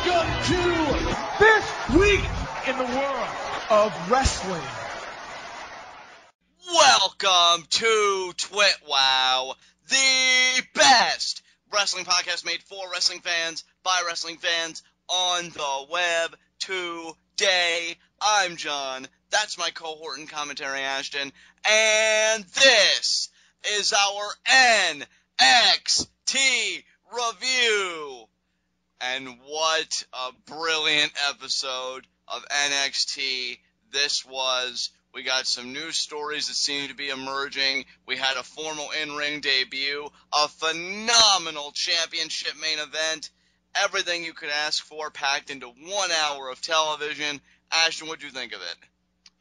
Welcome to this week in the world of wrestling. Welcome to TWitWoW, the best wrestling podcast made for wrestling fans, by wrestling fans, on the web. Today, I'm John, that's my cohort in commentary, Ashton, and this is our NXT review. And what a brilliant episode of NXT this was. We got some news stories that seem to be emerging. We had a formal in-ring debut, a phenomenal championship main event, everything you could ask for packed into 1 hour of television. Ashton, what'd you think of it?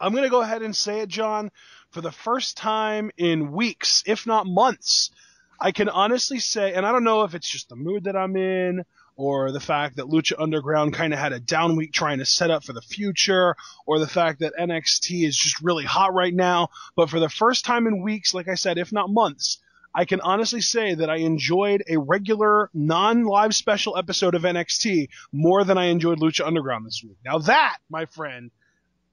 I'm going to go ahead and say it, John. For the first time in weeks, if not months, I can honestly say, and I don't know if it's just the mood that I'm in, or the fact that Lucha Underground kind of had a down week trying to set up for the future, or the fact that NXT is just really hot right now. But for the first time in weeks, like I said, if not months, I can honestly say that I enjoyed a regular, non-live special episode of NXT more than I enjoyed Lucha Underground this week. Now that, my friend,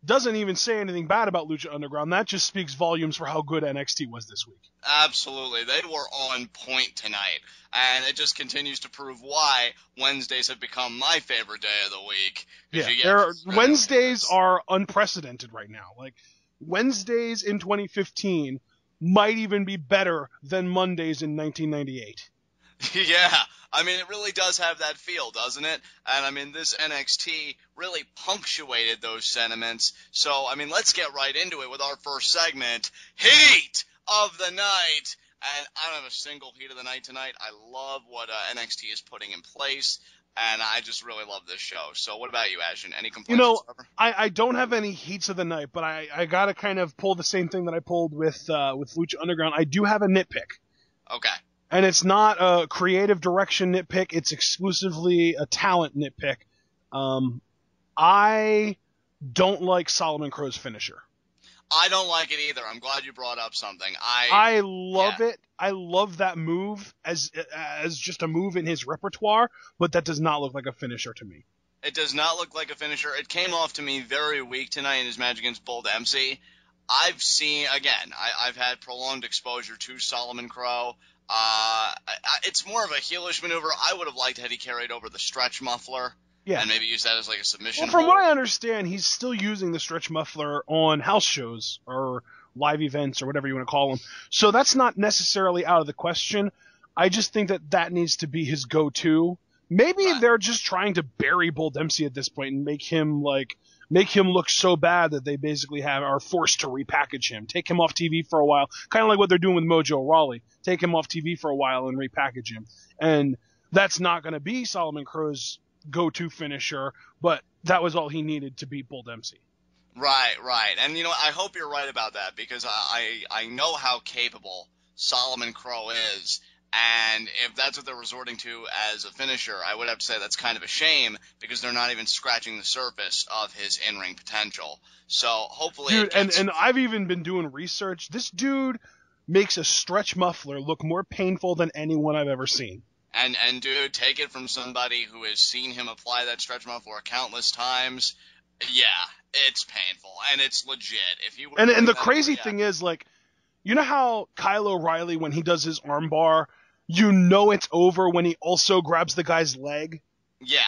doesn't even say anything bad about Lucha Underground. That just speaks volumes for how good NXT was this week. Absolutely. They were on point tonight, and it just continues to prove why Wednesdays have become my favorite day of the week. Yeah, Wednesdays are unprecedented right now. Like, Wednesdays in 2015 might even be better than Mondays in 1998. Yeah, I mean, it really does have that feel, doesn't it? And, I mean, this NXT really punctuated those sentiments. So, I mean, let's get right into it with our first segment, Heat of the Night. And I don't have a single Heat of the Night tonight. I love what NXT is putting in place, and I just really love this show. So what about you, Ashton? Any complaints whatsoever? I don't have any Heats of the Night, but I got to kind of pull the same thing that I pulled with Lucha Underground. I do have a nitpick. Okay. And it's not a creative direction nitpick. It's exclusively a talent nitpick. I don't like Solomon Crow's finisher. I don't like it either. I'm glad you brought up something. I love it. I love that move as just a move in his repertoire, but that does not look like a finisher to me. It does not look like a finisher. It came off to me very weak tonight in his match against Bull Dempsey. I've seen, again, I've had prolonged exposure to Solomon Crowe. It's more of a heelish maneuver. I would have liked had he carried over the stretch muffler. Yeah. And maybe use that as like a submission. Well, from what I understand, he's still using the stretch muffler on house shows or live events or whatever you want to call them. So that's not necessarily out of the question. I just think that needs to be his go-to. Maybe they're just trying to bury Bull Dempsey at this point and make him look so bad that they basically are forced to repackage him. Take him off TV for a while, kind of like what they're doing with Mojo Rawley. Take him off TV for a while and repackage him. And that's not going to be Solomon Crow's go-to finisher, but that was all he needed to beat Bull Dempsey. Right. And, I hope you're right about that, because I know how capable Solomon Crowe is, and if that's what they're resorting to as a finisher, I would have to say that's kind of a shame, because they're not even scratching the surface of his in-ring potential. So hopefully... Dude, and I've even been doing research. This dude makes a stretch muffler look more painful than anyone I've ever seen. And dude, take it from somebody who has seen him apply that stretch muffler countless times. Yeah, it's painful, and it's legit. And the crazy thing is, like, you know how Kyle O'Reilly, when he does his arm bar, it's over when he also grabs the guy's leg? Yeah.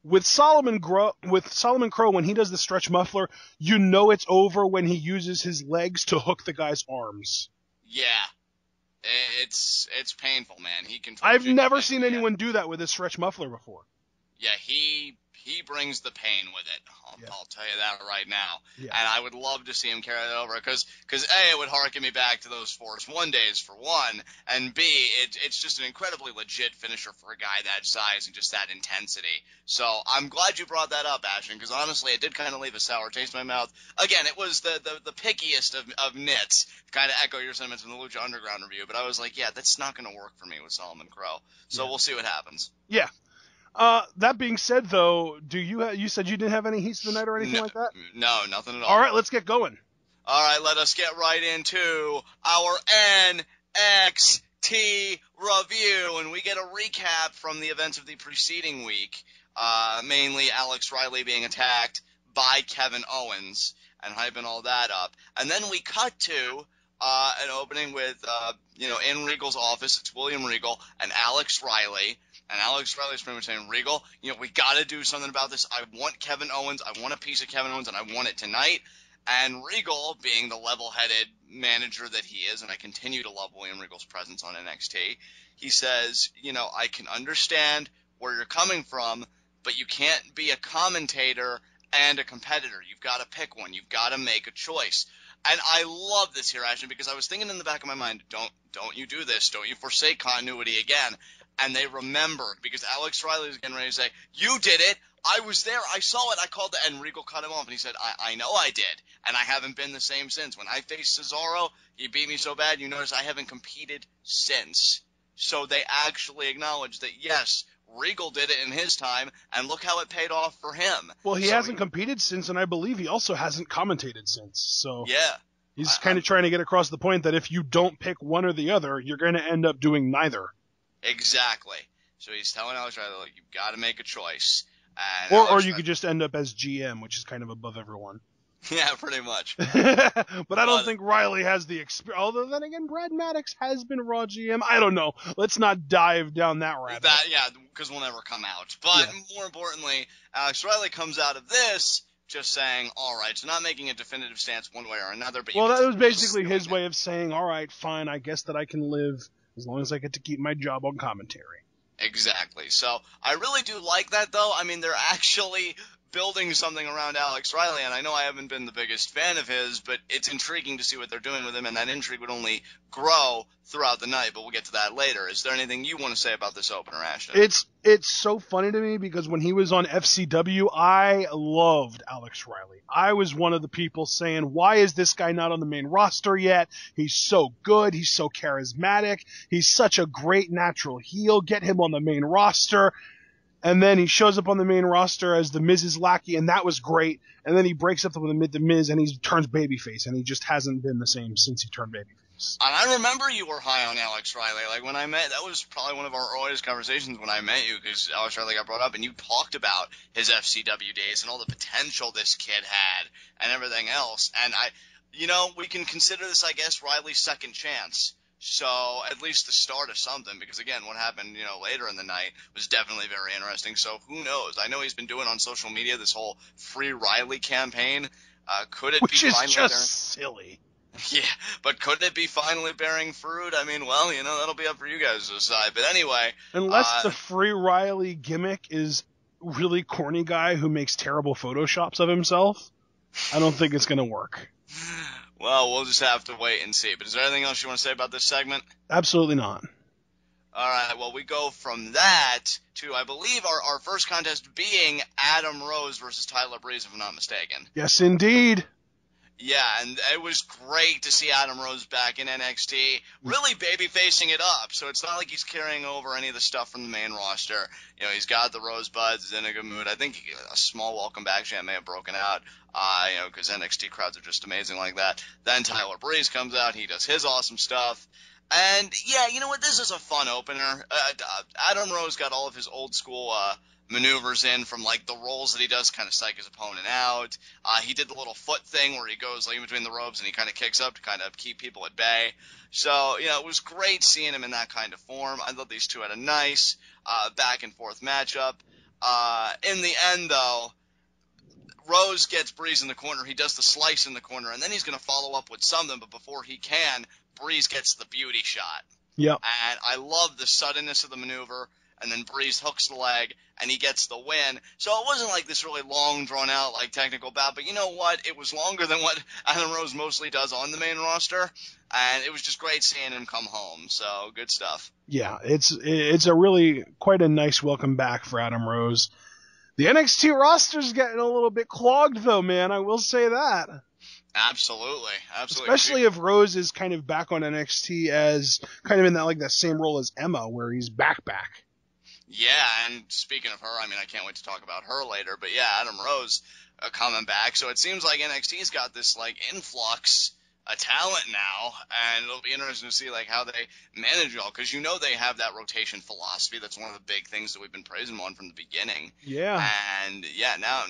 With Solomon Crowe, when he does the stretch muffler, it's over when he uses his legs to hook the guy's arms. Yeah. It's painful, man. I've never seen anyone do that with a stretch muffler before. Yeah, he brings the pain with it. I'll tell you that right now. Yeah. And I would love to see him carry that over, because A, it would harken me back to those Force 1 days, for one, and B, it's just an incredibly legit finisher for a guy that size and just that intensity. So I'm glad you brought that up, Ashton, because honestly, it did kind of leave a sour taste in my mouth. Again, it was the pickiest of nits, to kind of echo your sentiments in the Lucha Underground review, but I was like, yeah, that's not going to work for me with Solomon Crowe. So we'll see what happens. Yeah. That being said, though, you said you didn't have any heats of the night or anything like that? No, nothing at all. All right, let's get going. All right, let us get right into our NXT review, and we get a recap from the events of the preceding week. mainly Alex Riley being attacked by Kevin Owens and hyping all that up. And then we cut to an opening with, in Regal's office, it's William Regal and Alex Riley. And Alex Riley's pretty much saying, Regal, we got to do something about this. I want Kevin Owens. I want a piece of Kevin Owens, and I want it tonight. And Regal, being the level-headed manager that he is, and I continue to love William Regal's presence on NXT, he says, I can understand where you're coming from, but you can't be a commentator and a competitor. You've got to pick one. You've got to make a choice. And I love this here, Ashton, because I was thinking in the back of my mind, don't you do this. Don't you forsake continuity again. And they remembered, because Alex Riley was getting ready to say, you did it. I was there. I saw it. I called it. And Regal cut him off, and he said, I know I did. And I haven't been the same since. When I faced Cesaro, he beat me so bad, you notice I haven't competed since. So they actually acknowledged that, yes, Regal did it in his time, and look how it paid off for him. Well, he hasn't competed since, and I believe he also hasn't commentated since. So yeah. He's kind of trying to get across the point that if you don't pick one or the other, you're going to end up doing neither. Exactly. So he's telling Alex Riley, look, you've got to make a choice. And or you could just end up as GM, which is kind of above everyone. Yeah, pretty much. But I don't think Riley has the experience. Although then again, Brad Maddox has been Raw GM. I don't know. Let's not dive down that rabbit hole. Yeah, because we'll never come out. But more importantly, Alex Riley comes out of this just saying, all right, so not making a definitive stance one way or another. But that was basically his way of saying, all right, fine, I guess that I can live as long as I get to keep my job on commentary. Exactly. So I really do like that, though. I mean, they're actually building something around Alex Riley, and I know I haven't been the biggest fan of his, but it's intriguing to see what they're doing with him, and that intrigue would only grow throughout the night, but we'll get to that later. Is there anything you want to say about this opener, Ashton? It's so funny to me because when he was on FCW, I loved Alex Riley. I was one of the people saying, why is this guy not on the main roster yet? He's so good. He's so charismatic. He's such a great natural heel. Get him on the main roster. And then he shows up on the main roster as the Miz's lackey, and that was great. And then he breaks up with the Miz, and he turns babyface, and he just hasn't been the same since he turned babyface. And I remember you were high on Alex Riley. Like, when I met, that was probably one of our earliest conversations when I met you, because Alex Riley got brought up, and you talked about his FCW days and all the potential this kid had and everything else. And we can consider this, I guess, Riley's second chance. So at least the start of something, because again, what happened, later in the night was definitely very interesting. So who knows? I know he's been doing on social media this whole Free Riley campaign. Could it Which be is finally just silly? Yeah, but could it be finally bearing fruit? I mean, well, that'll be up for you guys to decide. But anyway, unless the Free Riley gimmick is really corny guy who makes terrible photoshops of himself, I don't think it's going to work. Well, we'll just have to wait and see. But is there anything else you want to say about this segment? Absolutely not. All right, well, we go from that to, I believe, our first contest being Adam Rose versus Tyler Breeze, if I'm not mistaken. Yes, indeed. Yeah, and it was great to see Adam Rose back in NXT, really baby-facing it up. So it's not like he's carrying over any of the stuff from the main roster. He's got the rosebuds, he's in a good mood. I think a small welcome back chant may have broken out, because NXT crowds are just amazing like that. Then Tyler Breeze comes out, he does his awesome stuff. And, yeah, you know what, this is a fun opener. Adam Rose got all of his old school maneuvers in from, like, the rolls that he does, kind of psych his opponent out. He did the little foot thing where he goes, like, in between the ropes and he kind of kicks up to kind of keep people at bay. So, it was great seeing him in that kind of form. I thought these two had a nice back-and-forth matchup. In the end, though, Rose gets Breeze in the corner. He does the slice in the corner, and then he's going to follow up with something, but before he can, Breeze gets the beauty shot. Yep. And I love the suddenness of the maneuver. And then Breeze hooks the leg, and he gets the win. So it wasn't like this really long, drawn-out, like, technical bout. But you know what? It was longer than what Adam Rose mostly does on the main roster. And it was just great seeing him come home. So, good stuff. Yeah, it's a really quite a nice welcome back for Adam Rose. The NXT roster's getting a little bit clogged, though, man. I will say that. Absolutely. Especially if Rose is kind of back on NXT as kind of in that same role as Emma, where he's back. Yeah, and speaking of her, I mean, I can't wait to talk about her later, but yeah, Adam Rose coming back. So it seems like NXT's got this, like, influx a talent now, and it'll be interesting to see like how they manage it all, because you know they have that rotation philosophy. That's one of the big things that we've been praising them on from the beginning. Yeah. And yeah, now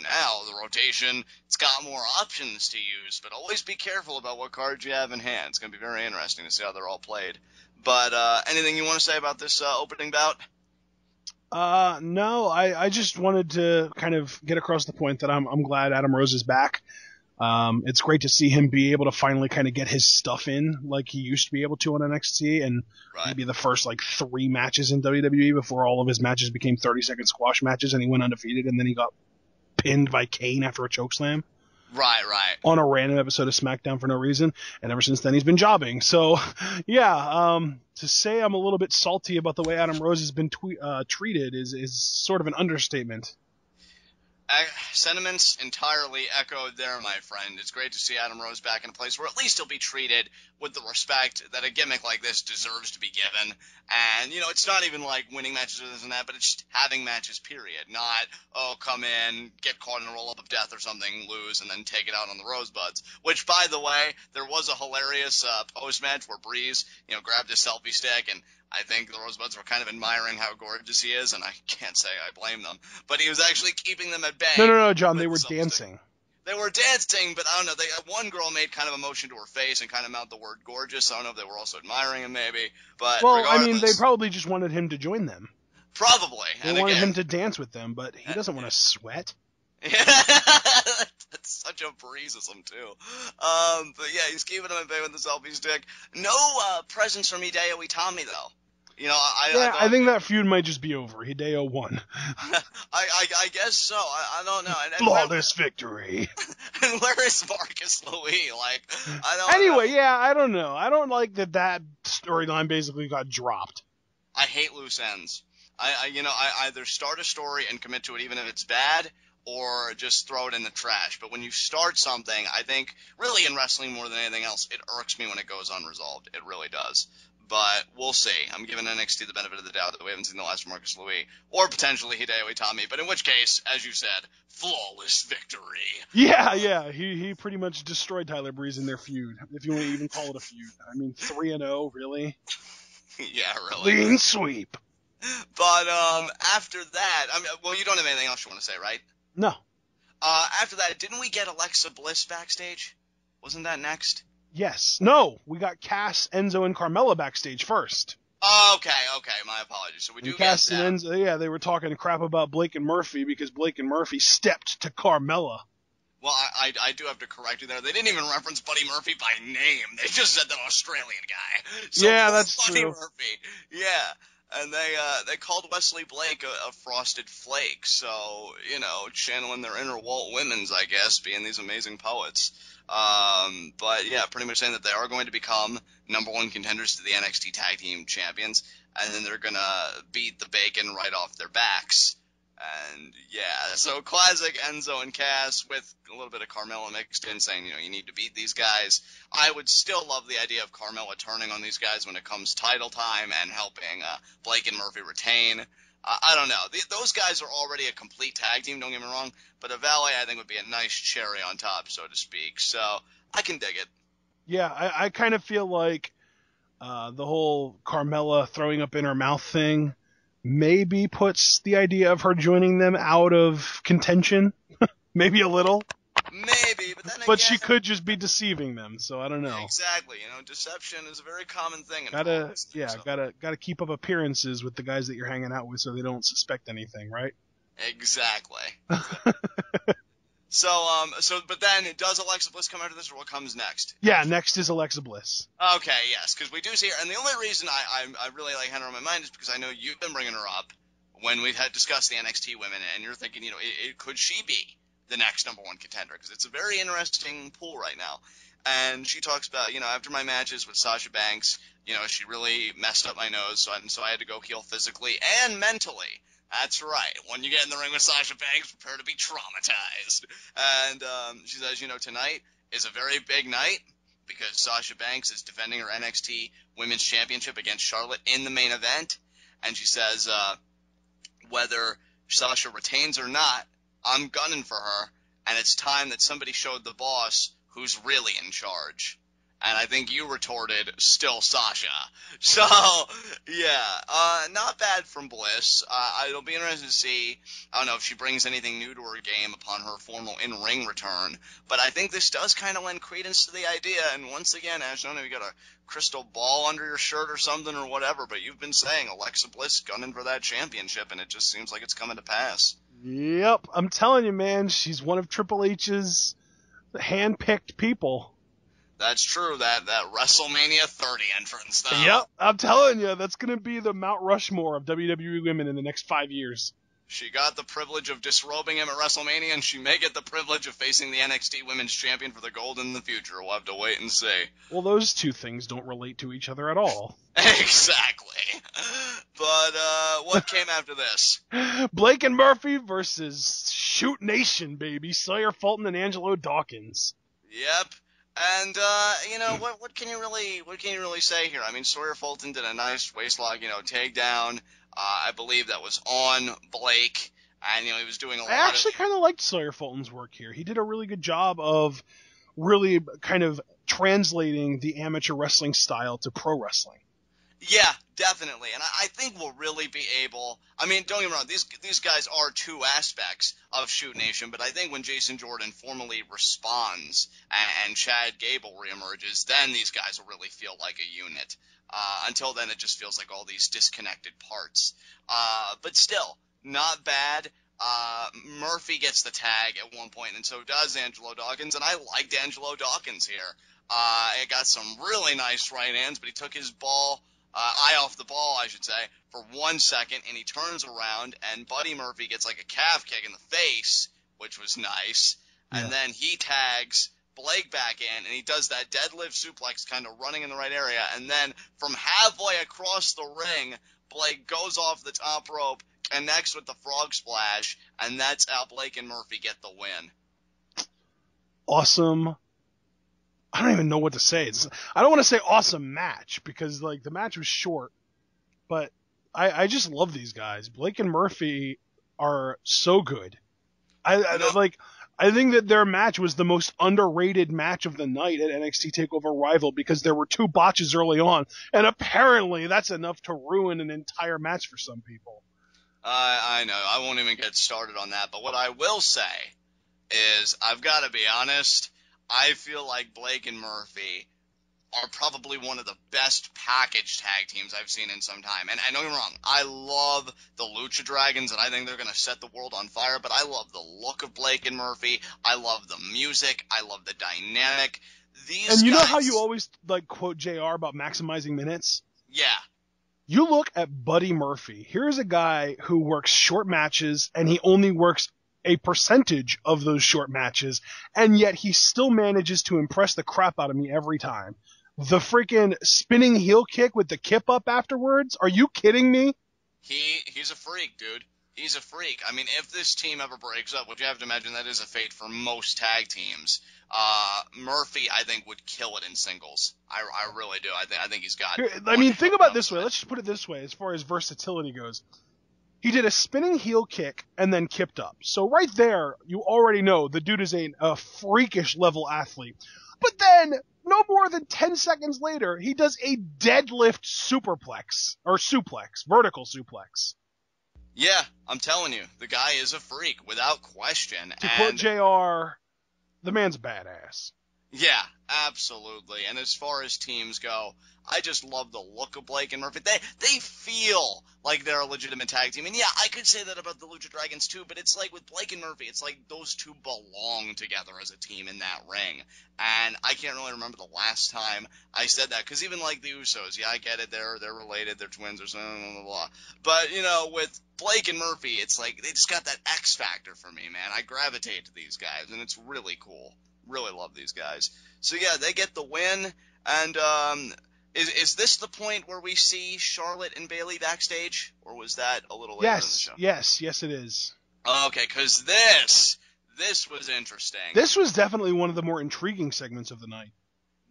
the rotation, it's got more options to use, but always be careful about what cards you have in hand. It's going to be very interesting to see how they're all played. But anything you want to say about this opening bout? No, I just wanted to kind of get across the point that I'm glad Adam Rose is back. It's great to see him be able to finally kind of get his stuff in like he used to be able to on NXT, and maybe the first like 3 matches in WWE before all of his matches became 30-second squash matches and he went undefeated, and then he got pinned by Kane after a chokeslam. Right. On a random episode of SmackDown for no reason, and ever since then he's been jobbing. So, yeah, to say I'm a little bit salty about the way Adam Rose has been treated is sort of an understatement. Sentiments entirely echoed there, my friend. It's great to see Adam Rose back in a place where at least he'll be treated with the respect that a gimmick like this deserves to be given. And, you know, it's not even like winning matches or this and that, but it's just having matches, period. Not, come in, get caught in a roll-up of death or something, lose, and then take it out on the Rosebuds. Which, by the way, there was a hilarious post-match where Briggs, grabbed his selfie stick, and I think the Rosebuds were kind of admiring how gorgeous he is, and I can't say I blame them. But he was actually keeping them at bay. No, John, they were dancing. They were dancing, but I don't know. One girl made kind of a motion to her face and kind of mouthed the word gorgeous. I don't know if they were also admiring him, maybe. But well, I mean, they probably just wanted him to join them. Probably. They wanted him to dance with them, but he doesn't want to sweat. Yeah, that's such a Breezism too. But yeah, he's keeping him at bay with the selfie stick. No presence from Hideo Itami though. I think that feud might just be over. Hideo won. I guess so. I don't know. Flawless victory. And where is Marcus Louis? I don't know. I don't like that storyline basically got dropped. I hate loose ends. I either start a story and commit to it even if it's bad, or just throw it in the trash. But when you start something, I think, really in wrestling more than anything else, it irks me when it goes unresolved. It really does. But we'll see. I'm giving NXT the benefit of the doubt that we haven't seen the last of Marcus Louis, or potentially Hideo Itami. But in which case, as you said, flawless victory. Yeah. He pretty much destroyed Tyler Breeze in their feud, if you want to even call it a feud. I mean, 3-0, really? Yeah, really. Clean sweep. But after that, you don't have anything else you want to say, right? No. After that, didn't we get Alexa Bliss backstage? Wasn't that next? Yes. No, we got Cass, Enzo, and Carmella backstage first. Okay, my apologies. So we do Cass get that. and Enzo, they were talking crap about Blake and Murphy because Blake and Murphy stepped to Carmella. Well, I do have to correct you there. They didn't even reference Buddy Murphy by name. They just said that Australian guy. So yeah, that's Buddy true. Murphy. Yeah. And they called Wesley Blake a frosted flake. So, channeling their inner Walt Whitmans, I guess, being these amazing poets. But yeah, pretty much saying that they are going to become number 1 contenders to the NXT Tag Team Champions, and then they're gonna beat the bacon right off their backs. And yeah, so classic Enzo and Cass with a little bit of Carmella mixed in, saying, you need to beat these guys. I would still love the idea of Carmella turning on these guys when it comes title time and helping Blake and Murphy retain. I don't know. Those guys are already a complete tag team, don't get me wrong, but a valet I think would be a nice cherry on top, so to speak. So I can dig it. Yeah, I kind of feel like the whole Carmella throwing up in her mouth thing maybe puts the idea of her joining them out of contention. Maybe a little. Maybe, but then again, but she could just be deceiving them, so I don't know. Exactly, deception is a very common thing. Gotta keep up appearances with the guys that you're hanging out with, so they don't suspect anything, right? Exactly. But then does Alexa Bliss come out of this, or what comes next? Yeah, next is Alexa Bliss. Okay, yes, because we do see her, and the only reason I really had her on my mind is because I know you've been bringing her up when we've had discussed the NXT women, and you're thinking, could she be the next number 1 contender? Because it's a very interesting pool right now. And she talks about, after my matches with Sasha Banks, she really messed up my nose, so I had to go heal physically and mentally. That's right. When you get in the ring with Sasha Banks, prepare to be traumatized. And she says, tonight is a very big night because Sasha Banks is defending her NXT Women's Championship against Charlotte in the main event. And she says, whether Sasha retains or not, I'm gunning for her, and it's time that somebody showed the boss who's really in charge. And I think you retorted, still Sasha. So, yeah, not bad from Bliss. It'll be interesting to see, I don't know if she brings anything new to her game upon her formal in-ring return, but I think this does kind of lend credence to the idea, and once again, Ash, I don't know if you got a crystal ball under your shirt or something or whatever, but you've been saying Alexa Bliss gunning for that championship, and it just seems like it's coming to pass. Yep, I'm telling you, man, she's one of Triple H's hand-picked people. That's true, that WrestleMania 30 entrance, though. Yep, I'm telling you, that's going to be the Mount Rushmore of WWE women in the next 5 years. She got the privilege of disrobing him at WrestleMania, and she may get the privilege of facing the NXT Women's Champion for the gold in the future. We'll have to wait and see. Well, those two things don't relate to each other at all. Exactly. But what came after this? Blake and Murphy versus Shoot Nation, baby. Sawyer, Fulton, and Angelo, Dawkins. Yep. And what can you really say here? I mean, Sawyer Fulton did a nice waistlock, takedown. I believe that was on Blake, and he was doing a lot. I actually kind of liked Sawyer Fulton's work here. He did a really good job of really kind of translating the amateur wrestling style to pro wrestling. Yeah, definitely. And I think we'll really be able, I mean, don't get me wrong, these guys are two aspects of Shoot Nation, but I think when Jason Jordan formally responds and Chad Gable reemerges, then these guys will really feel like a unit. Until then, it just feels like all these disconnected parts. But still, not bad. Murphy gets the tag at one point, and so does Angelo Dawkins, and I liked Angelo Dawkins here. He got some really nice right hands, but he took his eye off the ball, I should say, for 1 second, and he turns around, and Buddy Murphy gets like a calf kick in the face, which was nice, and then he tags Blake back in, and he does that deadlift suplex kind of running in the right area, and then from halfway across the ring, Blake goes off the top rope, connects with the frog splash, and that's how Blake and Murphy get the win. Awesome. I don't even know what to say. I don't want to say awesome match, because like the match was short, but I just love these guys. Blake and Murphy are so good. I think that their match was the most underrated match of the night at NXT TakeOver Rival, because there were 2 botches early on, and apparently that's enough to ruin an entire match for some people. I know. I won't even get started on that, but what I will say is, I've got to be honest, I feel like Blake and Murphy are probably one of the best package tag teams I've seen in some time. And don't get me wrong, I love the Lucha Dragons, and I think they're going to set the world on fire, but I love the look of Blake and Murphy. I love the music. I love the dynamic. And you know how you always like quote JR about maximizing minutes? Yeah. You look at Buddy Murphy. Here's a guy who works short matches, and he only works a percentage of those short matches, and yet he still manages to impress the crap out of me every time. The freaking spinning heel kick with the kip up afterwards? Are you kidding me? He's a freak, dude. He's a freak. I mean, if this team ever breaks up, which you have to imagine that is a fate for most tag teams, Murphy, I think, would kill it in singles. I really do. I think he's got... I mean, think about it this way. Let's just put it this way, as far as versatility goes. He did a spinning heel kick and then kipped up. So right there, you already know the dude is a freakish level athlete. But then, no more than 10 seconds later, he does a deadlift vertical suplex. Yeah, I'm telling you, the guy is a freak, without question. To quote JR, the man's badass. Yeah, absolutely. And as far as teams go, I just love the look of Blake and Murphy. They feel like they're a legitimate tag team. And yeah, I could say that about the Lucha Dragons too, but it's like with Blake and Murphy, it's like those two belong together as a team in that ring. And I can't really remember the last time I said that, because even like the Usos, yeah, I get it, they're related, they're twins or something, blah, blah, blah. But, with Blake and Murphy, it's like they just got that X factor for me, man. I gravitate to these guys, and it's really cool. Really love these guys. So yeah, they get the win, and is this the point where we see Charlotte and Bayley backstage, or was that a little later in the show? Yes, it is. Okay, because this was interesting. This was definitely one of the more intriguing segments of the night.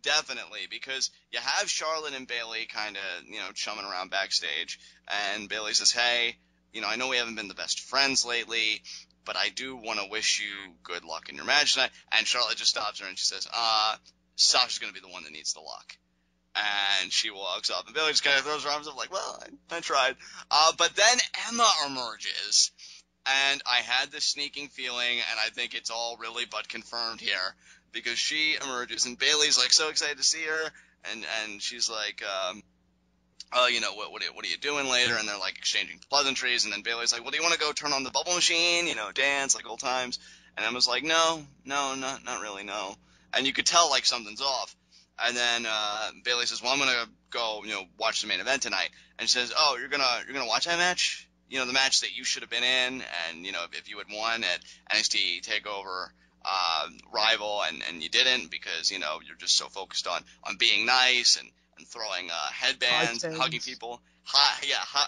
Definitely, because you have Charlotte and Bayley kind of, chumming around backstage, and Bayley says, hey, I know we haven't been the best friends lately, but I do want to wish you good luck in your match tonight. And Charlotte just stops her and she says, Sasha's going to be the one that needs the luck. And she walks up, and Bayley just kind of throws her arms up like, well, I tried. But then Emma emerges, and I had this sneaking feeling, and I think it's all really but confirmed here, because she emerges, and Bayley's like so excited to see her, and she's like, you know, what are you doing later? And they're like exchanging pleasantries, and then Bayley's like, well, do you want to go turn on the bubble machine, you know, dance like old times? And Emma's like, no, not really, no. And you could tell like something's off. And then Bayley says, well, I'm going to go, you know, watch the main event tonight. And she says, oh, you're going to watch that match? You know, the match that you should have been in, and, you know, if you had won at NXT TakeOver Rival, and you didn't because, you know, you're just so focused on being nice and throwing headbands and hugging people.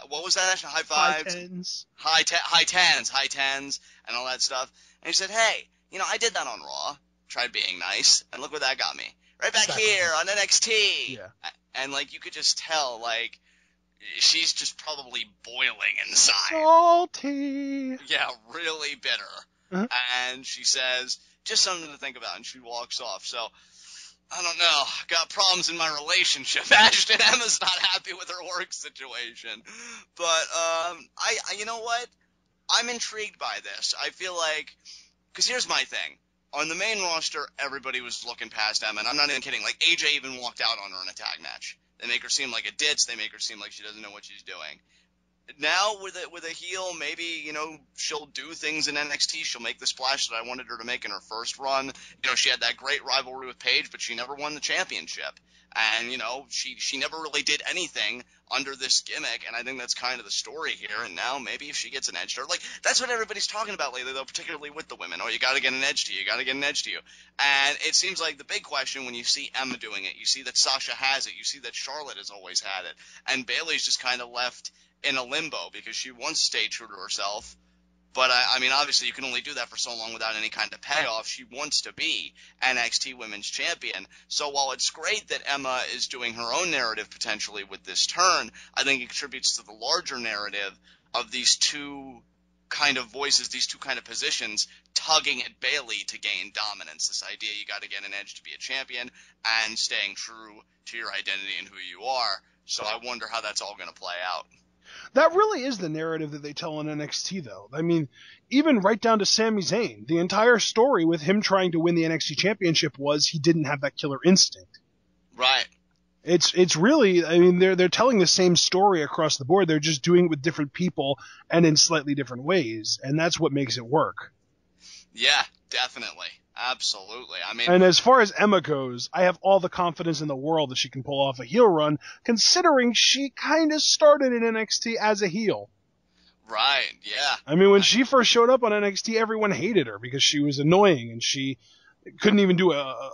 What was that? High fives? High tens, and all that stuff. And he said, hey, you know, I did that on Raw. Tried being nice, and look what that got me. Right back here on NXT. Yeah. And, like, you could just tell, like, she's just probably boiling inside. Salty. Yeah, really bitter. Uh-huh. And she says, just something to think about, and she walks off. So, I don't know. Got problems in my relationship. Ashton Emma's not happy with her work situation. But, you know what? I'm intrigued by this. I feel like, because here's my thing. On the main roster, everybody was looking past Emma, and I'm not even kidding. Like, AJ even walked out on her in a tag match. They make her seem like a ditz. They make her seem like she doesn't know what she's doing. Now, with a heel, maybe, you know, she'll do things in NXT. She'll make the splash that I wanted her to make in her first run. You know, she had that great rivalry with Paige, but she never won the championship. And, you know, she never really did anything under this gimmick, and I think that's kind of the story here. And now maybe if she gets an edge to her, like, that's what everybody's talking about lately, though, particularly with the women. Oh, you got to get an edge to you. You got to get an edge to you. And it seems like the big question when you see Emma doing it, you see that Sasha has it, you see that Charlotte has always had it, and Bayley's just kind of left in a limbo because she wants to stay true to herself. But, I mean, obviously you can only do that for so long without any kind of payoff. She wants to be NXT Women's Champion. So while it's great that Emma is doing her own narrative potentially with this turn, I think it contributes to the larger narrative of these two kind of voices, these two kind of positions tugging at Bayley to gain dominance. This idea you got to get an edge to be a champion and staying true to your identity and who you are. So I wonder how that's all going to play out. That really is the narrative that they tell on NXT, though. I mean, even right down to Sami Zayn, the entire story with him trying to win the NXT Championship was he didn't have that killer instinct. Right. It's really, I mean, they're telling the same story across the board. They're just doing it with different people and in slightly different ways, and that's what makes it work. Yeah, definitely. Absolutely. I mean, and as far as Emma goes, I have all the confidence in the world that she can pull off a heel run, considering she kind of started in NXT as a heel. Right, yeah. I mean, when she first showed up on NXT, everyone hated her because she was annoying and she couldn't even do a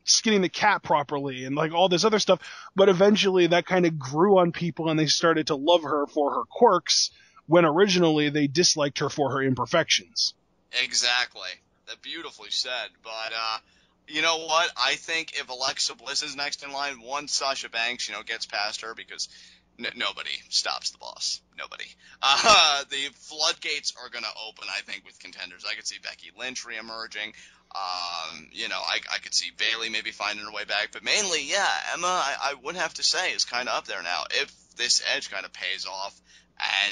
skinning the cat properly and like all this other stuff. But eventually that kind of grew on people and they started to love her for her quirks when originally they disliked her for her imperfections. Exactly. Beautifully said, but you know what? I think if Alexa Bliss is next in line, once Sasha Banks, you know, gets past her, because nobody stops the boss. Nobody. The floodgates are going to open, I think, with contenders. I could see Becky Lynch reemerging. You know, I could see Bayley maybe finding her way back, but mainly, yeah, Emma, I would have to say, is kind of up there now. If this edge kind of pays off,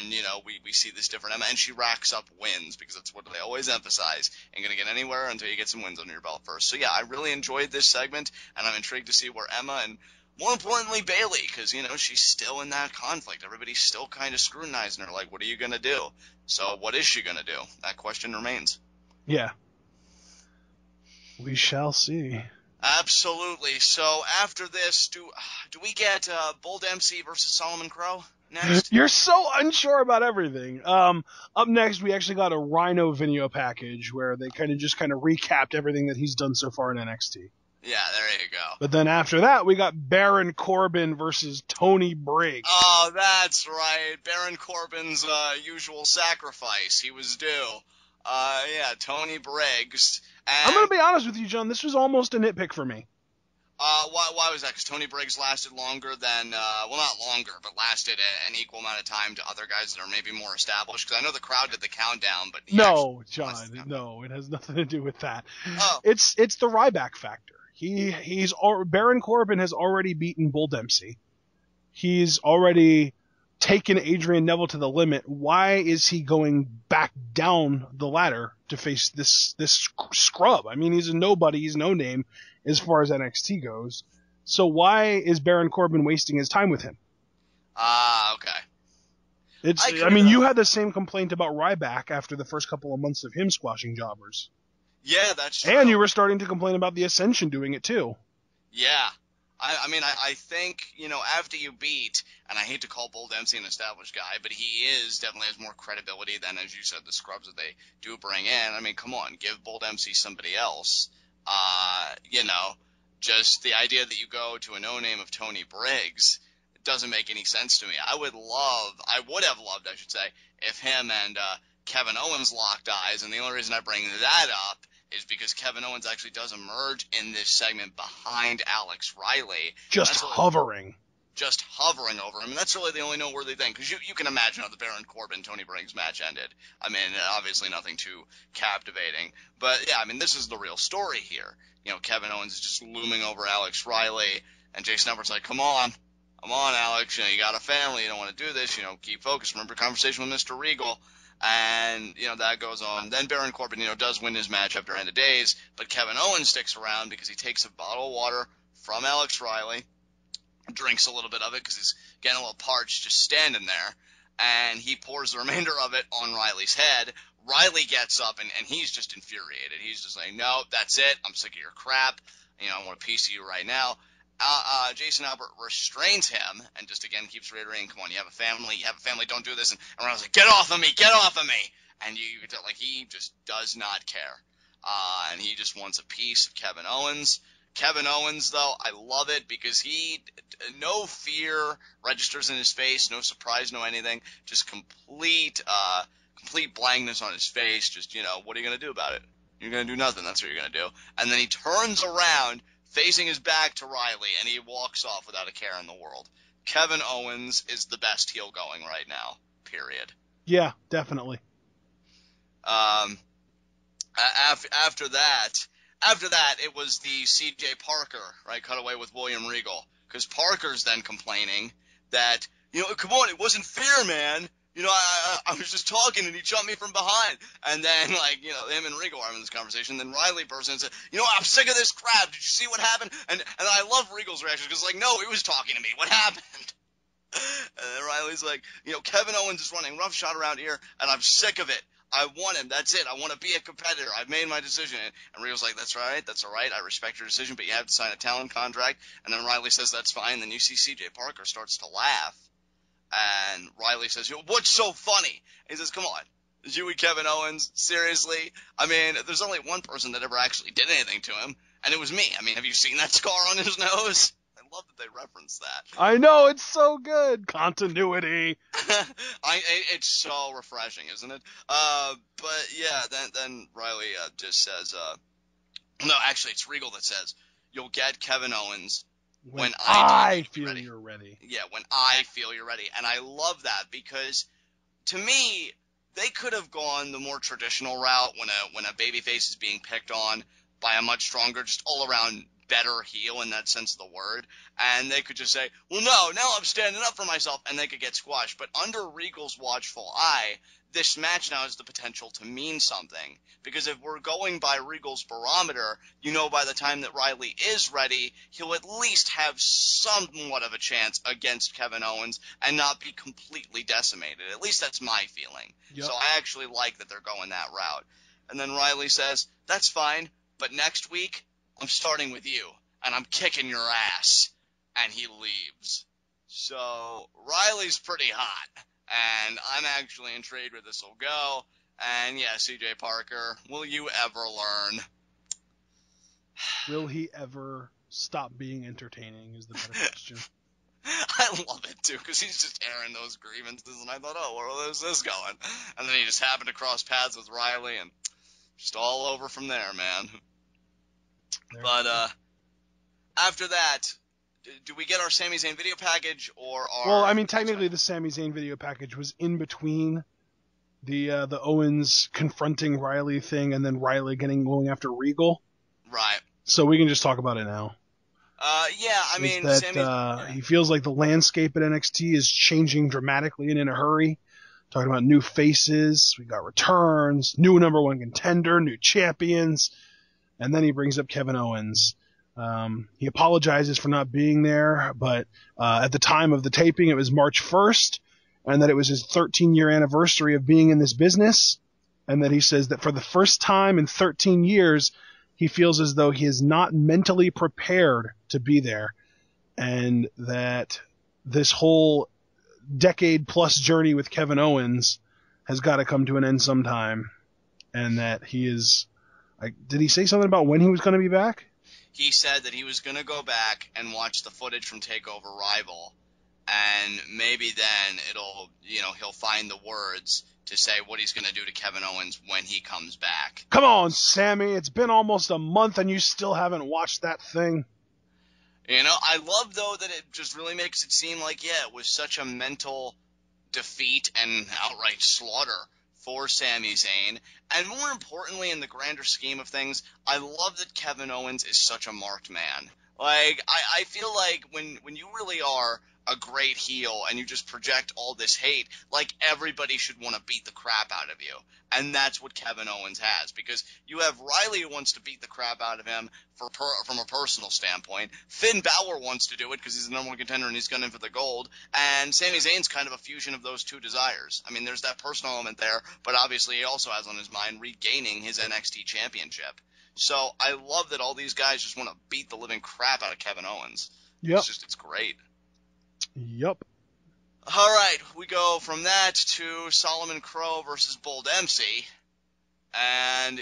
and, you know, we see this different Emma, and she racks up wins, because that's what they always emphasize. Ain't going to get anywhere until you get some wins under your belt first. So, yeah, I really enjoyed this segment, and I'm intrigued to see where Emma, and more importantly, Bayley, because, you know, she's still in that conflict. Everybody's still kind of scrutinizing her, like, what are you going to do? So, what is she going to do? That question remains. Yeah. We shall see. Absolutely. So, after this, do we get Bull Dempsey versus Solomon Crowe next? You're so unsure about everything. Up next, we actually got a Rhyno video package where they kind of recapped everything that he's done so far in NXT. Yeah, there you go. But then after that, we got Baron Corbin versus Tony Briggs. Oh, that's right. Baron Corbin's usual sacrifice. He was due. Yeah, Tony Briggs. And I'm going to be honest with you, John. This was almost a nitpick for me. Why was that? Because Tony Briggs lasted longer than, well, not longer, but lasted an equal amount of time to other guys that are maybe more established. Because I know the crowd did the countdown, but no, John, no, it has nothing to do with that. Oh. It's the Ryback factor. Baron Corbin has already beaten Bull Dempsey. He's already taken Adrian Neville to the limit. Why is he going back down the ladder to face this scrub? I mean, he's a nobody. He's no name as far as NXT goes. So why is Baron Corbin wasting his time with him? Okay. I mean, you had the same complaint about Ryback after the first couple of months of him squashing jobbers. Yeah, that's true. And you were starting to complain about the Ascension doing it too. Yeah. I mean, I think, after you beat, and I hate to call Bull Dempsey an established guy, but he definitely has more credibility than, as you said, the scrubs that they do bring in. I mean, come on, give Bull Dempsey somebody else. Just the idea that you go to a no-name of Tony Briggs doesn't make any sense to me. I would have loved, I should say, if him and Kevin Owens locked eyes, and the only reason I bring that up is because Kevin Owens actually does emerge in this segment behind Alex Riley. Just hovering over him. And that's really the only noteworthy thing, because you can imagine how the Baron Corbin-Tony Briggs match ended. I mean, obviously nothing too captivating. But, yeah, I mean, this is the real story here. Kevin Owens is just looming over Alex Riley, and Jason Everett's like, come on, Alex, you got a family, you don't want to do this, keep focused. Remember your conversation with Mr. Regal. And, that goes on. Then Baron Corbin, does win his match after end of days, but Kevin Owens sticks around because he takes a bottle of water from Alex Riley, drinks a little bit of it because he's getting a little parched just standing there, and he pours the remainder of it on Riley's head. Riley gets up, and he's just infuriated. He's just like, no, that's it. I'm sick of your crap. I want a piece of you right now. Jason Albert restrains him and just again keeps reiterating, come on, you have a family, don't do this. And Ronald's like, get off of me. And you can tell, like, he just does not care. And he just wants a piece of Kevin Owens. Kevin Owens, though, I love it because no fear registers in his face, no surprise, no anything, just complete blankness on his face. Just, what are you going to do about it? You're going to do nothing. That's what you're going to do. And then he turns around, facing his back to Riley, and he walks off without a care in the world. Kevin Owens is the best heel going right now, period. Yeah, definitely. After that, it was the CJ Parker, right, cutaway with William Regal, because Parker's then complaining that, come on, it wasn't fair, man. I was just talking and he jumped me from behind. And then, him and Regal are having this conversation. Then Riley bursts in and said, I'm sick of this crap. Did you see what happened? And I love Regal's reaction because, no, he was talking to me. What happened? And then Riley's like, Kevin Owens is running roughshod around here, and I'm sick of it. I want him. That's it. I want to be a competitor. I've made my decision. And Regal's like, that's right. That's all right. I respect your decision, but you have to sign a talent contract. And then Riley says, that's fine. Then you see CJ Parker starts to laugh. And Riley says, what's so funny? He says, come on, you and Kevin Owens, seriously? I mean, there's only one person that ever actually did anything to him, and it was me. I mean, have you seen that scar on his nose? I love that they reference that. I know, it's so good. Continuity. It's so refreshing, isn't it? But yeah, then Riley just says, no, actually, it's Regal that says, you'll get Kevin Owens when I feel you're ready. Yeah, when I feel you're ready. And I love that because, to me, they could have gone the more traditional route when a babyface is being picked on by a much stronger, just all-around better heel in that sense of the word. And they could just say, well, no, now I'm standing up for myself, and they could get squashed. But under Regal's watchful eye, this match now has the potential to mean something. Because if we're going by Regal's barometer, by the time that Riley is ready, he'll at least have somewhat of a chance against Kevin Owens and not be completely decimated. At least that's my feeling. Yep. So I actually like that they're going that route. And then Riley says, that's fine, but next week, I'm starting with you, and I'm kicking your ass. And he leaves. So Riley's pretty hot. And I'm actually intrigued where this will go. And yeah, CJ Parker, will you ever learn? Will he ever stop being entertaining is the better question. I love it, too, because he's just airing those grievances. And I thought, where's this going? And then he just happened to cross paths with Riley and just all over from there, man. But after that, do we get our Sami Zayn video package or our... Well, I mean, technically the Sami Zayn video package was in between the Owens confronting Riley thing and then Riley going after Regal. Right. So we can just talk about it now. Yeah, I mean, He feels like the landscape at NXT is changing dramatically and in a hurry. Talking about new faces, we got returns, new number one contender, new champions, and then he brings up Kevin Owens. He apologizes for not being there, but at the time of the taping, it was March 1st, and that it was his 13-year anniversary of being in this business, and that he says that for the first time in 13 years, he feels as though he is not mentally prepared to be there, and that this whole decade-plus journey with Kevin Owens has got to come to an end sometime, and that he is... did he say something about when he was going to be back? He said that he was going to go back and watch the footage from TakeOver Rival, and maybe then he'll find the words to say what he's going to do to Kevin Owens when he comes back. Come on, Sammy. It's been almost a month and you still haven't watched that thing. I love, though, that it just really makes it seem like, it was such a mental defeat and outright slaughter for Sami Zayn. And more importantly, in the grander scheme of things, I love that Kevin Owens is such a marked man. Like, I feel like when you really are a great heel and you just project all this hate, like, everybody should want to beat the crap out of you. And that's what Kevin Owens has, because you have Riley who wants to beat the crap out of him from a personal standpoint. Finn Balor wants to do it because he's the number one contender and he's gunning for the gold. And Sami Zayn's kind of a fusion of those two desires. I mean, there's that personal element there, but obviously he also has on his mind regaining his NXT championship. So I love that all these guys just want to beat the living crap out of Kevin Owens. Yep. It's great. Yep. All right, we go from that to Solomon Crowe versus Bull Dempsey. And,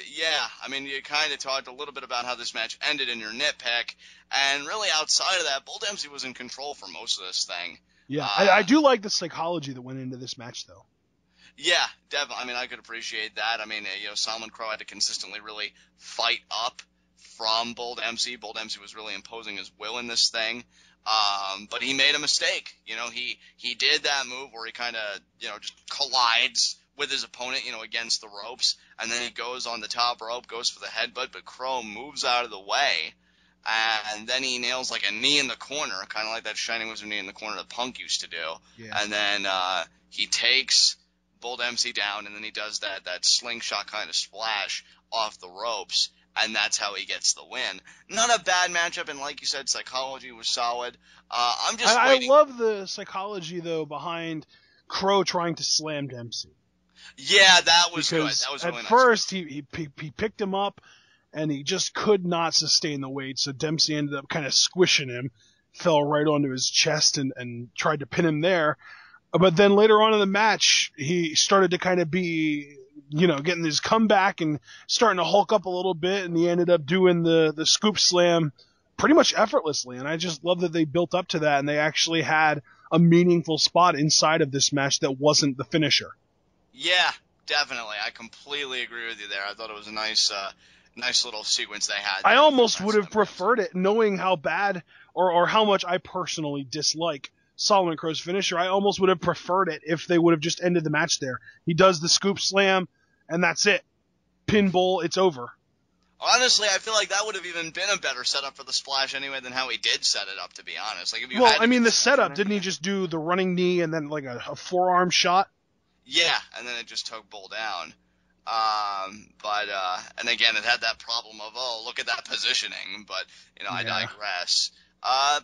I mean, you kind of talked a little bit about how this match ended in your nitpick. And really, outside of that, Bull Dempsey was in control for most of this thing. Yeah, I do like the psychology that went into this match, though. Yeah, definitely. I mean, I could appreciate that. I mean, Solomon Crowe had to consistently really fight up from Bull Dempsey. Bull Dempsey was really imposing his will in this thing. But he made a mistake. He did that move where he kind of, just collides with his opponent, against the ropes. And then he goes on the top rope, goes for the headbutt, but Crowe moves out of the way. And then he nails like a knee in the corner, kind of like that Shining Wizard knee in the corner that Punk used to do. Yeah. And then he takes Bull Dempsey down, and then he does that slingshot kind of splash off the ropes. And that's how he gets the win. Not a bad matchup, and like you said, psychology was solid. I'm just waiting. I love the psychology, though, behind Crowe trying to slam Dempsey. Yeah, that was good. That was really nice. At first, he picked him up, and he just could not sustain the weight, so Dempsey ended up kind of squishing him, fell right onto his chest, and tried to pin him there. But then later on in the match, he started to kind of be... getting his comeback and starting to hulk up a little bit, and he ended up doing the scoop slam pretty much effortlessly. And I just love that they built up to that, and they actually had a meaningful spot inside of this match that wasn't the finisher. Yeah, definitely. I completely agree with you there. I thought it was a nice little sequence they had. I almost would have preferred it, knowing how bad or how much I personally dislike Solomon Crowe's finisher. I almost would have preferred it if they would have just ended the match there. He does the scoop slam, and that's it. Pinball, it's over. Honestly, I feel like that would have even been a better setup for the splash anyway than how he did set it up, to be honest. Like, if you the setup, didn't he just do the running knee and then like a forearm shot? Yeah, and then it just took Bull down. And again, it had that problem of, look at that positioning, but, I digress.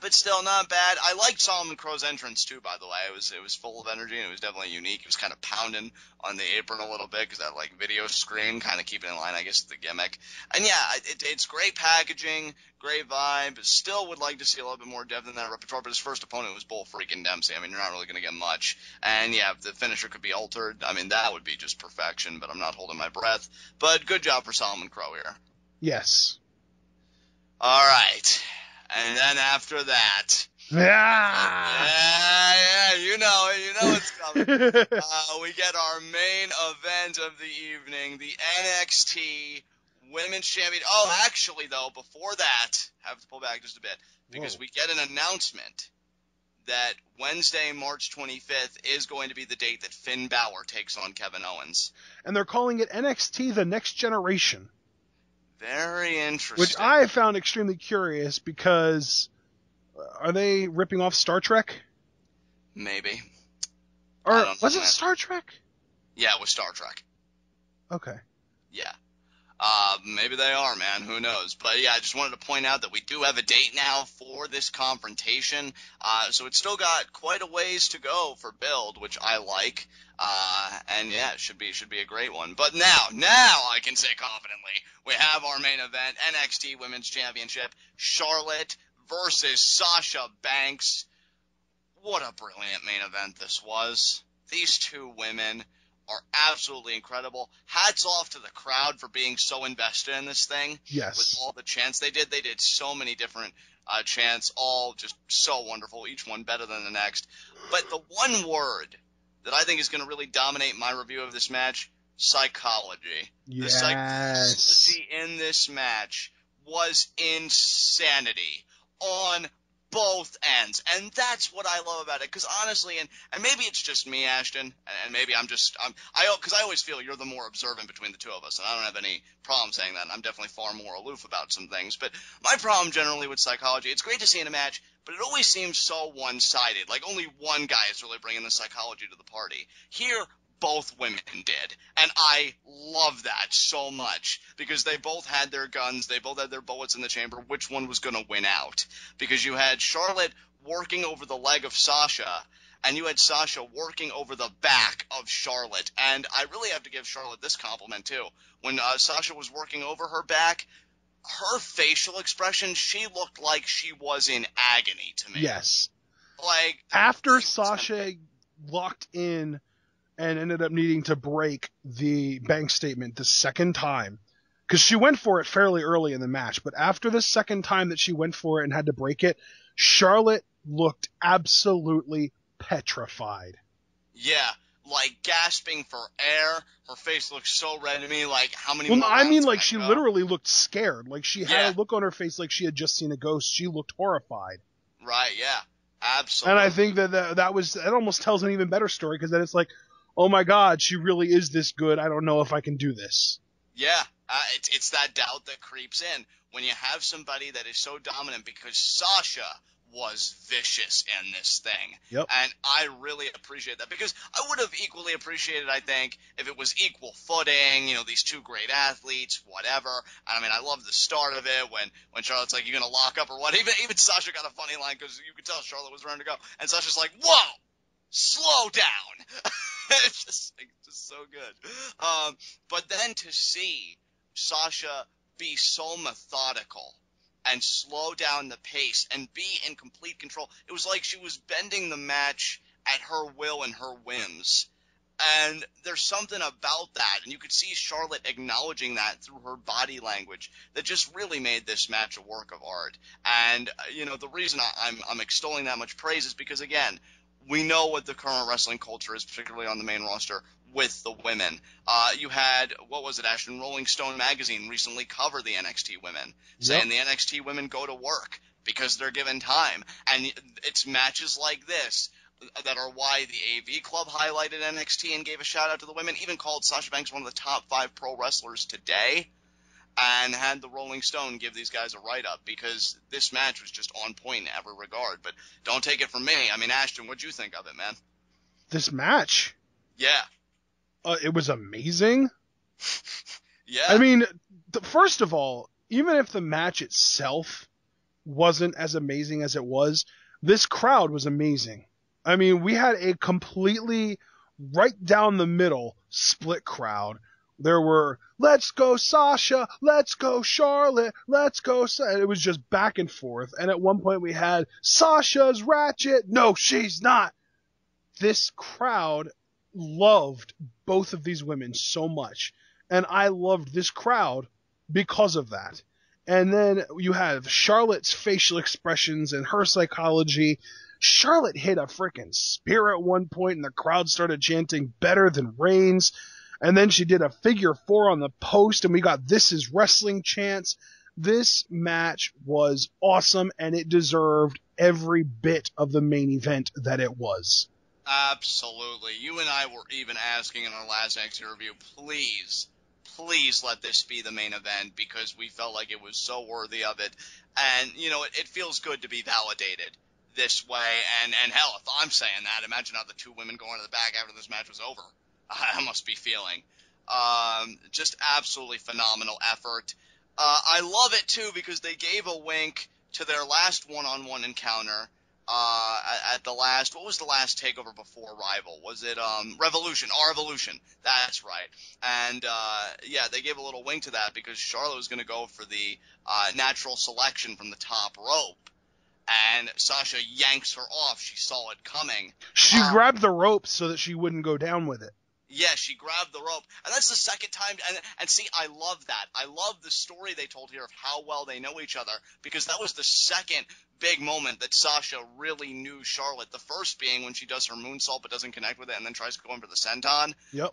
But still not bad. I liked Solomon Crowe's entrance too, by the way. It was full of energy, and it was definitely unique. It was kind of pounding on the apron a little bit because that like video screen kind of keeping in line, I guess, the gimmick. And it's great packaging, great vibe. But still would like to see a little bit more depth in that repertoire. But his first opponent was Bull freaking Dempsey. I mean, you're not really going to get much. And if the finisher could be altered, I mean, that would be just perfection. But I'm not holding my breath. But good job for Solomon Crowe here. Yes. All right. And then after that, you know it's coming. We get our main event of the evening, the NXT Women's Champion. Oh, actually, though, before that, have to pull back just a bit, because we get an announcement that Wednesday, March 25th, is going to be the date that Finn Balor takes on Kevin Owens. And they're calling it NXT The Next Generation. Very interesting. Which I found extremely curious because are they ripping off Star Trek? Maybe. Or was it Star Trek? Yeah, it was Star Trek. Okay. Yeah. Maybe they are, man. Who knows? But yeah, I just wanted to point out that we do have a date now for this confrontation. So it's still got quite a ways to go for build, which I like. And yeah, it should be a great one. But now I can say confidently, we have our main event, NXT Women's Championship, Charlotte versus Sasha Banks. What a brilliant main event this was. These two women are absolutely incredible. Hats off to the crowd for being so invested in this thing. Yes. With all the chants they did. They did so many different chants, all just so wonderful, each one better than the next. But the one word that I think is going to really dominate my review of this match, psychology. Yes. The psychology in this match was insanity on both ends, and that's what I love about it, because honestly, and maybe it's just me, Ashton, and maybe because I always feel you're the more observant between the two of us, and I don't have any problem saying that, and I'm definitely far more aloof about some things, but my problem generally with psychology, it's great to see in a match, but it always seems so one-sided, like only one guy is really bringing the psychology to the party. Here, both women did, and I love that so much, because they both had their guns, they both had their bullets in the chamber, which one was going to win out, because you had Charlotte working over the leg of Sasha, and you had Sasha working over the back of Charlotte, and I really have to give Charlotte this compliment too. When Sasha was working over her back, her facial expression, she looked like she was in agony to me. Yes. Like, after Sasha locked in and ended up needing to break the bank statement the second time, because she went for it fairly early in the match, but after the second time that she went for it and had to break it, Charlotte looked absolutely petrified. Yeah, like gasping for air. Her face looked so red to me, like how many Well, more I mean, rounds like can she I go? literally looked scared. Like she had a look on her face like she had just seen a ghost. She looked horrified. Right, yeah. Absolutely. And I think that almost tells an even better story, because then it's like, oh my God, she really is this good. I don't know if I can do this. Yeah, it's that doubt that creeps in when you have somebody that is so dominant, because Sasha was vicious in this thing. Yep. And I really appreciate that, because I would have equally appreciated, I think, if it was equal footing, these two great athletes, whatever. I mean, I love the start of it when Charlotte's like, you going to lock up or what? Even Sasha got a funny line, because you could tell Charlotte was ready to go. And Sasha's like, whoa, slow down. It's just so good. But then to see Sasha be so methodical and slow down the pace and be in complete control, it was like she was bending the match at her will and her whims. And there's something about that, and you could see Charlotte acknowledging that through her body language, that just really made this match a work of art. And the reason I'm extolling that much praise is because, again, we know what the current wrestling culture is, particularly on the main roster, with the women. You had, what was it, Ashton? Rolling Stone magazine recently covered the NXT women, saying the NXT women go to work because they're given time. And it's matches like this that are why the AV Club highlighted NXT and gave a shout out to the women, even called Sasha Banks one of the top 5 pro wrestlers today, and had the Rolling Stone give these guys a write-up, because this match was just on point in every regard. But don't take it from me. I mean, Ashton, what'd you think of it, man? This match? Yeah. It was amazing. Yeah. I mean, first of all, even if the match itself wasn't as amazing as it was, this crowd was amazing. I mean, we had a completely right down the middle split crowd. There were, let's go Sasha, let's go Charlotte, let's go. It was just back and forth. And at one point we had, Sasha's ratchet. No, she's not. This crowd loved both of these women so much. And I loved this crowd because of that. And then you have Charlotte's facial expressions and her psychology. Charlotte hit a freaking spear at one point, and the crowd started chanting better than Reigns. And then she did a figure 4 on the post, and we got "This is Wrestling" chants. This match was awesome, and it deserved every bit of the main event that it was. Absolutely. You and I were even asking in our last NXT review, please please let this be the main event because we felt like it was so worthy of it. And, you know, it feels good to be validated this way. And hell, if I'm saying that, imagine how the two women going to the back after this match was over. I must be feeling. Just absolutely phenomenal effort. I love it, too, because they gave a wink to their last one-on-one encounter at the last – what was the last takeover before Rival? Was it Revolution? R-Evolution. That's right. And, yeah, they gave a little wink to that because Charlotte was going to go for the natural selection from the top rope. And Sasha yanks her off. She saw it coming. She grabbed the rope so that she wouldn't go down with it. Yeah, she grabbed the rope. And that's the second time. And see, I love that. I love the story they told here of how well they know each other, because that was the second big moment that Sasha really knew Charlotte. The first being when she does her moonsault but doesn't connect with it and then tries to go in for the senton. Yep.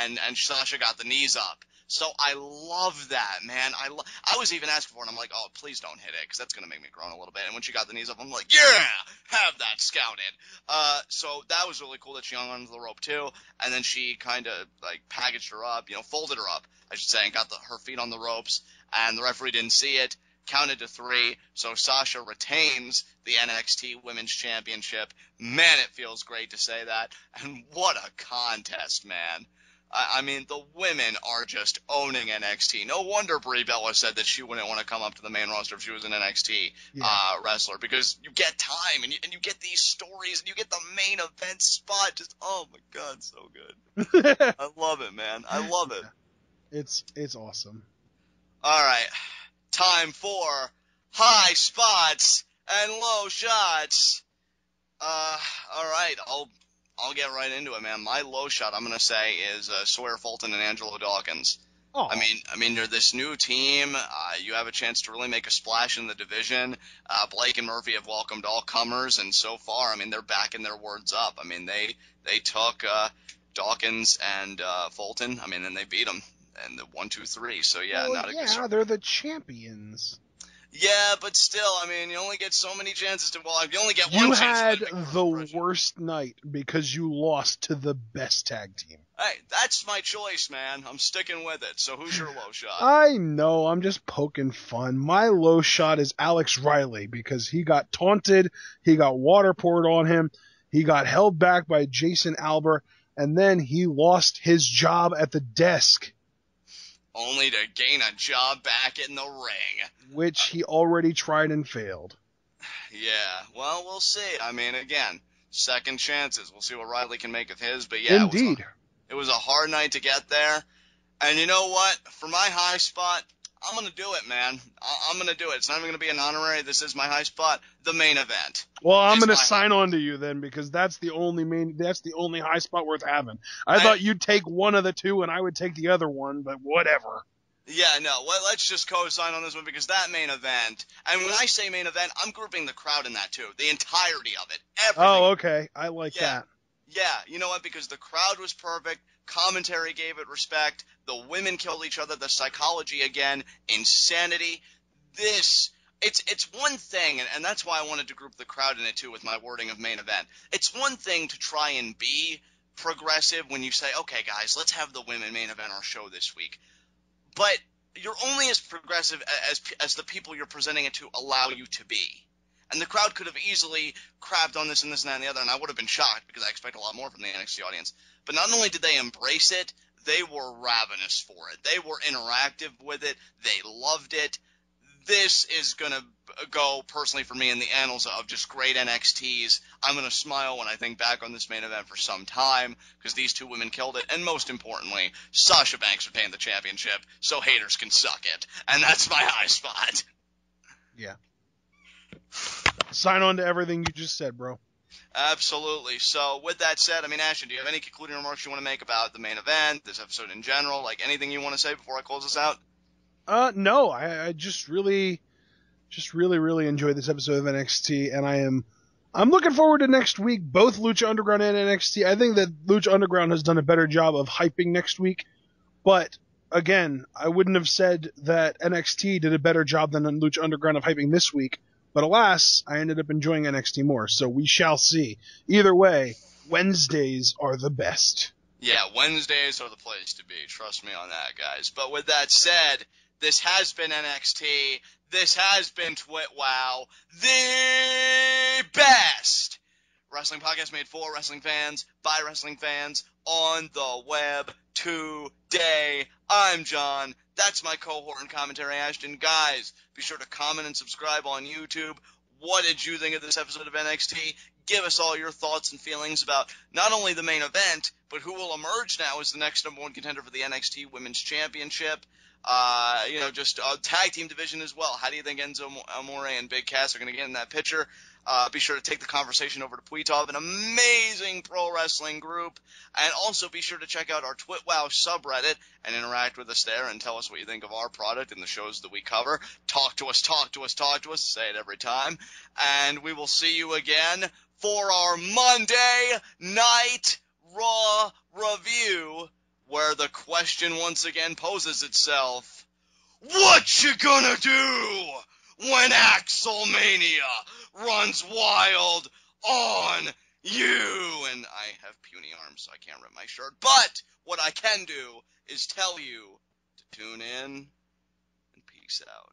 And Sasha got the knees up. So I love that, man. I was even asking for it, and I'm like, oh, please don't hit it, because that's going to make me groan a little bit. And when she got the knees up, I'm like, yeah, have that scouted. So that was really cool that she hung onto the rope, too. And then she kind of, like, packaged her up, folded her up, I should say, and got her feet on the ropes. And the referee didn't see it, counted to 3. So Sasha retains the NXT Women's Championship. Man, it feels great to say that. And what a contest, man. I mean, the women are just owning NXT. No wonder Brie Bella said that she wouldn't want to come up to the main roster if she was an NXT wrestler, because you get time and you get these stories and you get the main event spot. Just, oh my God, so good. I love it, man. I love it. It's awesome. All right, time for high spots and low shots. All right, I'll get right into it, man. My low shot, I'm gonna say, is Sawyer, Fulton, and Angelo Dawkins. Oh. I mean, you're this new team. You have a chance to really make a splash in the division. Blake and Murphy have welcomed all comers, and so far, I mean, they're backing their words up. I mean, they took Dawkins and Fulton. I mean, and they beat them, and the 1-2-3. So yeah, not a good start. They're the champions. Yeah, but still, I mean, you only get so many chances to. Well, you only get one chance. You had the worst night because you lost to the best tag team. Hey, that's my choice, man. I'm sticking with it. So who's your low shot? I know, I'm just poking fun. My low shot is Alex Riley because he got taunted, he got water poured on him, he got held back by Jason Alber, and then he lost his job at the desk. Only to gain a job back in the ring. Which he already tried and failed. Yeah, well, we'll see. I mean, again, second chances. We'll see what Riley can make of his. But yeah, indeed. It was a hard night to get there. And you know what? For my high spot, I'm going to do it, man. I'm going to do it. It's not even going to be an honorary. This is my high spot, the main event. Well, I'm going to sign on to you then, because that's the only high spot worth having. I thought you'd take one of the two and I would take the other one, but whatever. Yeah, no, let's just co-sign on this one, because that main event, and when I say main event, I'm grouping the crowd in that too. The entirety of it. Everything. Oh, okay. I like that. Yeah, you know what? Because the crowd was perfect. Commentary gave it respect. The women killed each other. The psychology again. Insanity. It's one thing, and that's why I wanted to group the crowd in it too with my wording of main event. It's one thing to try and be progressive when you say, okay, guys, let's have the women main event our show this week. But you're only as progressive as the people you're presenting it to allow you to be. And the crowd could have easily crapped on this and this and that and the other, and I would have been shocked because I expect a lot more from the NXT audience. But not only did they embrace it, they were ravenous for it. They were interactive with it. They loved it. This is going to go, personally for me, in the annals of just great NXTs. I'm going to smile when I think back on this main event for some time, because these two women killed it. And most importantly, Sasha Banks retained the championship, so haters can suck it. And that's my high spot. Yeah. Sign on to everything you just said, bro. Absolutely. So, with that said, I mean, Ashton, do you have any concluding remarks you want to make about the main event, this episode in general? Like, anything you want to say before I close this out? No. I just really enjoyed this episode of NXT, and I'm looking forward to next week, both Lucha Underground and NXT. I think that Lucha Underground has done a better job of hyping next week, but again, I wouldn't have said that NXT did a better job than Lucha Underground of hyping this week. But alas, I ended up enjoying NXT more, so we shall see. Either way, Wednesdays are the best. Yeah, Wednesdays are the place to be. Trust me on that, guys. But with that said, this has been NXT. This has been TWitWoW, the best wrestling podcast made for wrestling fans, by wrestling fans, on the web today. I'm John. That's my cohort and commentary, Ashton. Guys, be sure to comment and subscribe on YouTube. What did you think of this episode of NXT? Give us all your thoughts and feelings about not only the main event, but who will emerge now as the next number one contender for the NXT Women's Championship. Just a tag team division as well. How do you think Enzo Amore and Big Cass are going to get in that picture? Be sure to take the conversation over to TWitWoW, an amazing pro wrestling group. And also be sure to check out our TWitWoW subreddit and interact with us there and tell us what you think of our product and the shows that we cover. Talk to us, talk to us, talk to us. Say it every time. And we will see you again for our Monday Night Raw review, where the question once again poses itself: what you gonna do when Axelmania runs wild on you? And I have puny arms, so I can't rip my shirt. But what I can do is tell you to tune in and peace out.